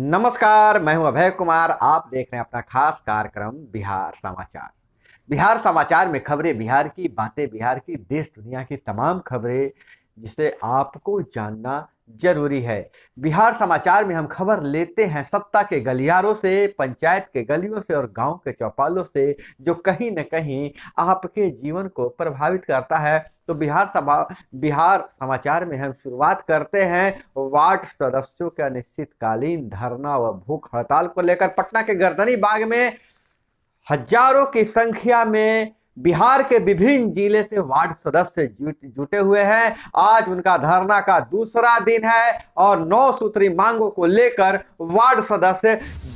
नमस्कार, मैं हूं अभय कुमार। आप देख रहे हैं अपना खास कार्यक्रम बिहार समाचार। बिहार समाचार में खबरें बिहार की, बातें बिहार की, देश दुनिया की तमाम खबरें जिसे आपको जानना जरूरी है। बिहार समाचार में हम खबर लेते हैं सत्ता के गलियारों से, पंचायत के गलियों से और गांव के चौपालों से, जो कहीं न कहीं आपके जीवन को प्रभावित करता है। तो बिहार समाचार में हम शुरुआत करते हैं वार्ड सदस्यों के अनिश्चितकालीन धरना व भूख हड़ताल को लेकर। पटना के गर्दनी बाग में हजारों की संख्या में बिहार के विभिन्न जिले से वार्ड सदस्य जुटे हुए हैं। आज उनका धरना का दूसरा दिन है और 9 सूत्री मांगों को लेकर वार्ड सदस्य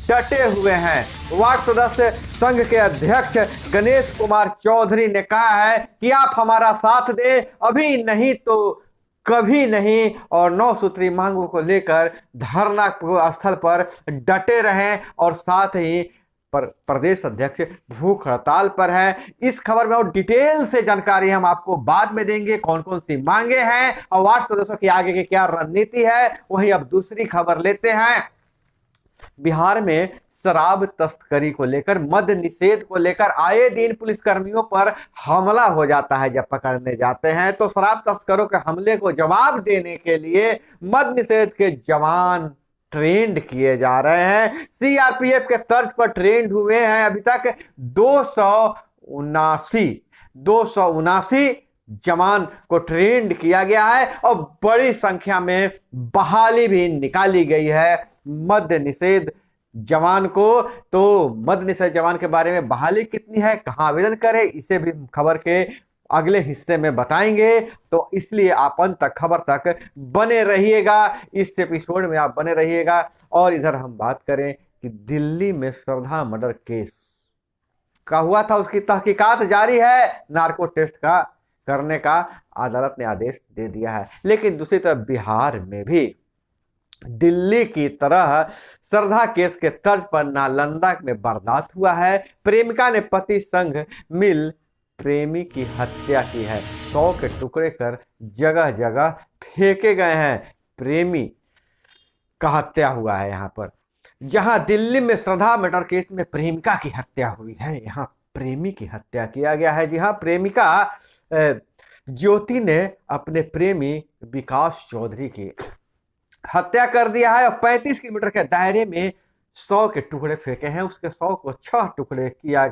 डटे हुए हैं। वार्ड सदस्य संघ के अध्यक्ष गणेश कुमार चौधरी ने कहा है कि आप हमारा साथ दें, अभी नहीं तो कभी नहीं, और 9 सूत्री मांगों को लेकर धरना स्थल पर डटे रहें। और साथ ही प्रदेश अध्यक्ष भूख हड़ताल पर है। इस खबर में और डिटेल से जानकारी हम आपको बाद में देंगे, कौन कौन सी मांगे हैं और वार्ड सदस्यों की आगे की क्या रणनीति है। वहीं अब दूसरी खबर लेते हैं। बिहार में शराब तस्करी को लेकर, मद्य निषेध को लेकर आए दिन पुलिसकर्मियों पर हमला हो जाता है। जब पकड़ने जाते हैं तो शराब तस्करों के हमले को जवाब देने के लिए मद्य निषेध के जवान ट्रेंड किए जा रहे हैं। सीआरपीएफ के तर्ज पर ट्रेंड हुए हैं। अभी तक 279 जवान को ट्रेंड किया गया है और बड़ी संख्या में बहाली भी निकाली गई है मद्य निषेध जवान को। तो मद्य निषेध जवान के बारे में बहाली कितनी है, कहां आवेदन करें, इसे भी खबर के अगले हिस्से में बताएंगे। तो इसलिए आप अंत तक खबर तक बने रहिएगा, इस एपिसोड में आप बने रहिएगा। और इधर हम बात करें कि दिल्ली में श्रद्धा मर्डर केस का हुआ था, उसकी तहकीकात जारी है। नार्को टेस्ट का करने का अदालत ने आदेश दे दिया है। लेकिन दूसरी तरफ बिहार में भी दिल्ली की तरह श्रद्धा केस के तर्ज पर नालंदा में वारदात हुआ है। प्रेमिका ने पति संग मिल प्रेमी की हत्या की है। 100 के टुकड़े कर जगह जगह फेंके गए हैं। प्रेमी का हत्या हुआ है। यहाँ पर जहां दिल्ली में श्रद्धा मर्डर केस में प्रेमिका की हत्या हुई है, यहाँ प्रेमी की हत्या किया गया है। जी हाँ, प्रेमिका ज्योति ने अपने प्रेमी विकास चौधरी की हत्या कर दिया है और 35 किलोमीटर के दायरे में 100 के टुकड़े फेंके हैं। उसके 100 को 6 टुकड़े किए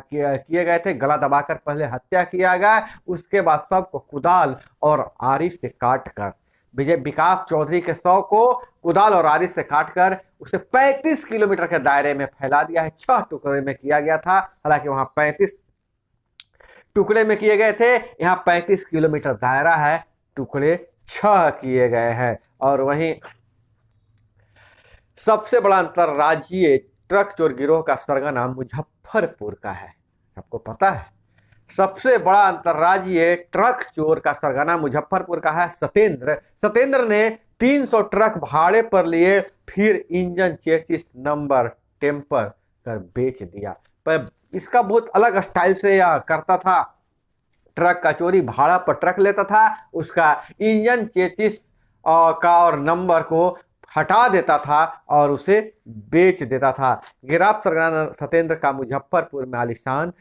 गए थे। गला दबाकर पहले हत्या किया गया, उसके बाद सबको कुदाल और आरी से काटकर, विकास चौधरी के 100 को कुदाल और आरी से काटकर उसे 35 किलोमीटर के दायरे में फैला दिया है। 6 टुकड़े में किया गया था, हालांकि वहां 35 टुकड़े में किए गए थे, यहाँ 35 किलोमीटर दायरा है, टुकड़े 6 किए गए हैं। और वहीं सबसे बड़ा अंतरराज्यीय ट्रक चोर गिरोह का सरगना मुजफ्फरपुर का है। आपको पता है, सबसे बड़ा अंतरराज्यीय ट्रक चोर का सरगना मुजफ्फरपुर का है। सतेंद्र ने 300 ट्रक भाड़े पर लिए, फिर इंजन चेसिस नंबर टेम्पर कर बेच दिया। पर इसका बहुत अलग स्टाइल से करता था। ट्रक का चोरी, भाड़ा पर ट्रक लेता था, उसका इंजन चेसिस का और नंबर को हटा देता था और उसे बेच देता था। गिरफ्तार सरगना सतेंद्र का मुजफ्फरपुर में आलीशान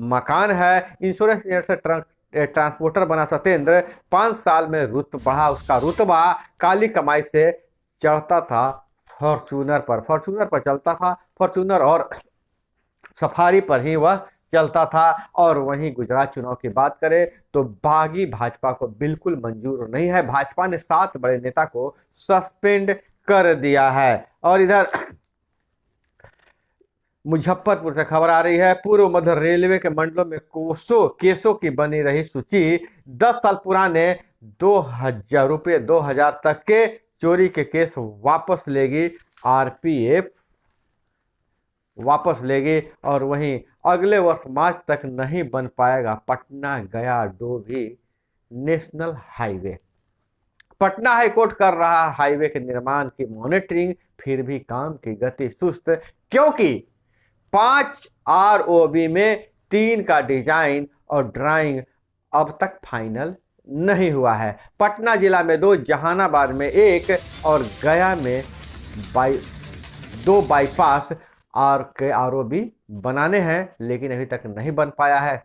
मकान है। इंश्योरेंस से ट्रांसपोर्टर बना सतेंद्र, 5 साल में बढ़ा उसका रुतबा। काली कमाई से चढ़ता था फॉर्चूनर पर चलता था। फॉर्चूनर और सफारी पर ही वह चलता था। और वहीं गुजरात चुनाव की बात करें तो बागी भाजपा को बिल्कुल मंजूर नहीं है। भाजपा ने 7 बड़े नेता को सस्पेंड कर दिया है। और इधर मुजफ्फरपुर से खबर आ रही है, पूर्व मध्य रेलवे के मंडलों में केसों की बनी रही सूची। 10 साल पुराने 2000 तक के चोरी के केस वापस लेगी आरपीएफ, वापस लेगी। और वहीं अगले वर्ष मार्च तक नहीं बन पाएगा पटना गया Dobhi national highway. Patna high court कर रहा हाईवे के निर्माण की मॉनिटरिंग, फिर भी काम की गति सुस्त, क्योंकि 5 आरओबी में 3 का डिजाइन और ड्राइंग अब तक फाइनल नहीं हुआ है। पटना जिला में 2, जहानाबाद में 1 और गया में 2 बाईपास और के ROB बनाने हैं, लेकिन अभी तक नहीं बन पाया है।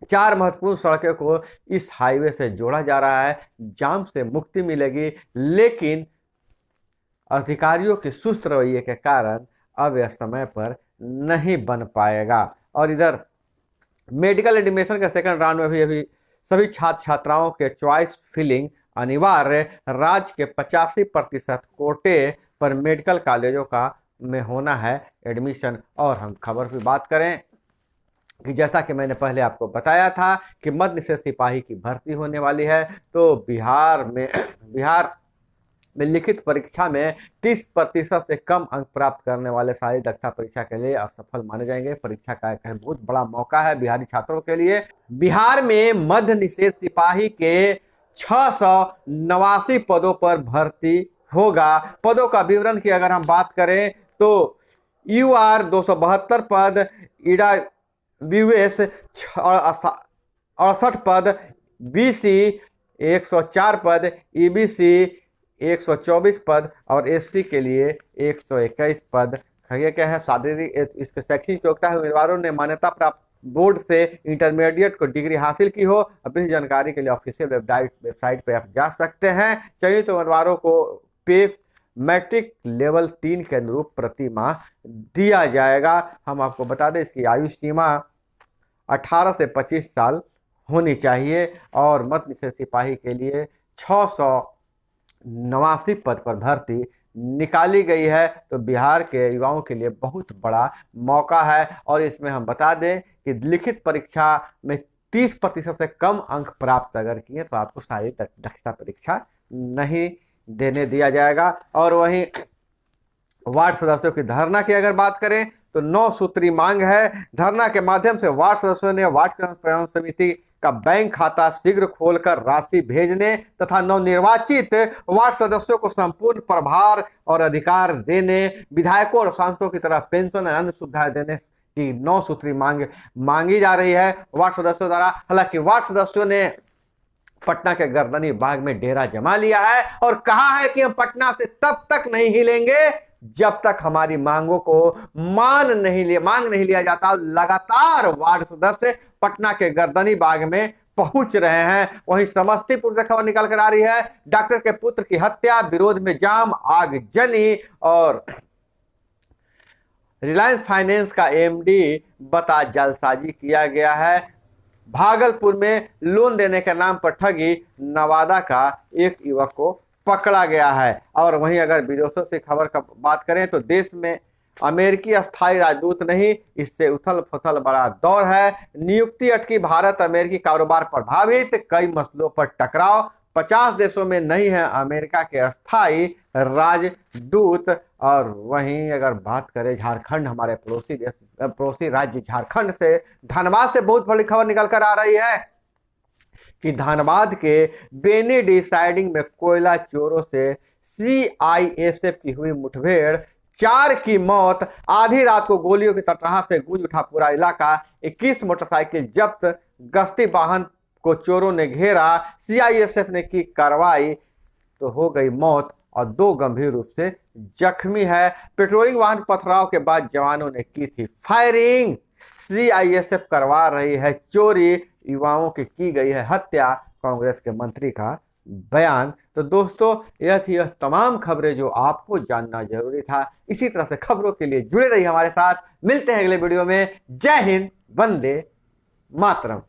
4 महत्वपूर्ण सड़कों को इस हाईवे से जोड़ा जा रहा है। जाम से मुक्ति मिलेगी, लेकिन अधिकारियों के सुस्त रवैये के कारण अब यह समय पर नहीं बन पाएगा। और इधर मेडिकल एडमिशन के सेकंड राउंड में भी अभी सभी छात्र छात्राओं के चॉइस फिलिंग अनिवार्य। राज्य के 85% कोटे पर मेडिकल कॉलेजों का में होना है एडमिशन। और हम खबर की बात करें कि जैसा कि मैंने पहले आपको बताया था कि मद्य निषेध सिपाही की भर्ती होने वाली है, तो बिहार में लिखित परीक्षा में 30% से कम अंक प्राप्त करने वाले शारीरिक दक्षता परीक्षा के लिए असफल माने जाएंगे। परीक्षा का एक बहुत बड़ा मौका है बिहारी छात्रों के लिए। बिहार में मद्य निषेध सिपाही के 689 पदों पर भर्ती होगा। पदों का विवरण की अगर हम बात करें तो UR 272 पद, EWS 68 पद, BC 104 पद, EBC 124 पद और SC के लिए 121 पद। क्या है शारीरिक इसके शैक्षणिक योग्यता है उम्मीदवारों ने मान्यता प्राप्त बोर्ड से इंटरमीडिएट को डिग्री हासिल की हो। अब इस जानकारी के लिए ऑफिशियल वेबसाइट पे आप जा सकते हैं। चयनित उम्मीदवारों को पे मैट्रिक लेवल 3 के अनुरूप प्रति माह दिया जाएगा। हम आपको बता दें इसकी आयु सीमा 18 से 25 साल होनी चाहिए। और मद्य निषेध सिपाही के लिए 689 पद पर भर्ती निकाली गई है। तो बिहार के युवाओं के लिए बहुत बड़ा मौका है। और इसमें हम बता दें कि लिखित परीक्षा में 30% से कम अंक प्राप्त अगर किए तो आपको शारीरिक दक्षता परीक्षा नहीं देने दिया जाएगा। और वहीं वार्ड सदस्यों की धरना की अगर बात करें तो 9 सूत्री मांग है। धरना के माध्यम से वार्ड सदस्यों ने वार्ड प्रबंधन समिति का बैंक खाता शीघ्र खोलकर राशि भेजने तथा नवनिर्वाचित वार्ड सदस्यों को संपूर्ण प्रभार और अधिकार देने, विधायकों और सांसदों की तरह पेंशन और अन्य सुविधाएं देने की 9 सूत्री मांग मांगी जा रही है वार्ड सदस्यों द्वारा। हालांकि वार्ड सदस्यों ने पटना के गर्दनी बाग में डेरा जमा लिया है और कहा है कि हम पटना से तब तक नहीं हिलेंगे जब तक हमारी मांगों को मांग नहीं लिया जाता। लगातार वार्ड सदस्य पटना के गर्दनी बाग में पहुंच रहे हैं। वहीं समस्तीपुर से खबर निकल कर आ रही है, डॉक्टर के पुत्र की हत्या, विरोध में जाम, आगजनी। और रिलायंस फाइनेंस का MD बता जालसाजी किया गया है। भागलपुर में लोन देने के नाम पर ठगी, नवादा का एक युवक को पकड़ा गया है। और वहीं अगर विदेशों से खबर का बात करें तो देश में अमेरिकी अस्थायी राजदूत नहीं, इससे उथल पुथल बड़ा दौर है। नियुक्ति अटकी, भारत अमेरिकी कारोबार प्रभावित, कई मसलों पर टकराव। 50 देशों में नहीं है अमेरिका के अस्थायी राजदूत। और वहीं अगर बात करें झारखंड, हमारे पड़ोसी राज्य झारखंड से, धनबाद से बहुत बड़ी खबर निकल कर आ रही है कि धनबाद के बेनी डिसाइडिंग में कोयला चोरों से CISF की हुई मुठभेड़, 4 की मौत, आधी रात को गोलियों की तटराहट से गूंज उठा पूरा इलाका, 21 मोटरसाइकिल जब्त, गश्ती वाहन को चोरों ने घेरा, CISF ने की कार्रवाई तो हो गई मौत और 2 गंभीर रूप से जख्मी है। पेट्रोलिंग वाहन पथराव के बाद जवानों ने की थी फायरिंग। CISF करवा रही है चोरी, युवाओं की गई है हत्या, कांग्रेस के मंत्री का बयान। तो दोस्तों यह थी तमाम खबरें जो आपको जानना जरूरी था। इसी तरह से खबरों के लिए जुड़े रहिए हमारे साथ। मिलते हैं अगले वीडियो में। जय हिंद, वंदे मातरम।